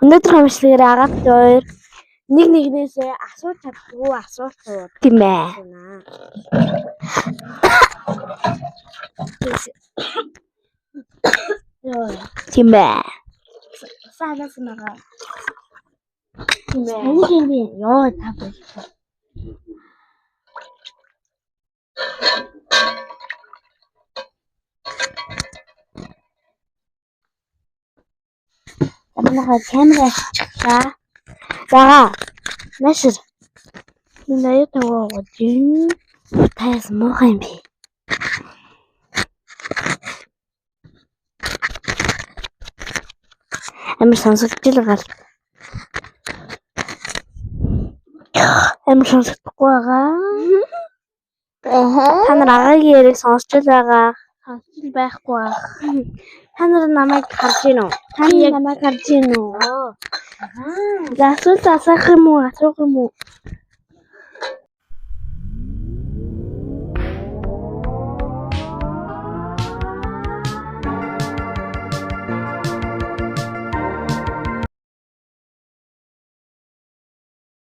Өнөөдөр хамшлаар агаад хоёр нэг нэгнээсээ асууж чаддгүй асуулт тийм ээ. Тийм ээ. Саадас мага. Тийм ээ. Энийг би ёо тавьж. Амнаа камера аччихлаа. За. Машир. Энэ яатаа гоо тайс муухай юм би. Амар сонсогдож л гал. Амар сонсогдохгүй байгаа. Та нар агагийн яриг сонсч л байгаа. Сонсч байхгүй байх. Та нар намайг харж гин үү? Та намайг харж гин үү? За асуулт асуух юм уу?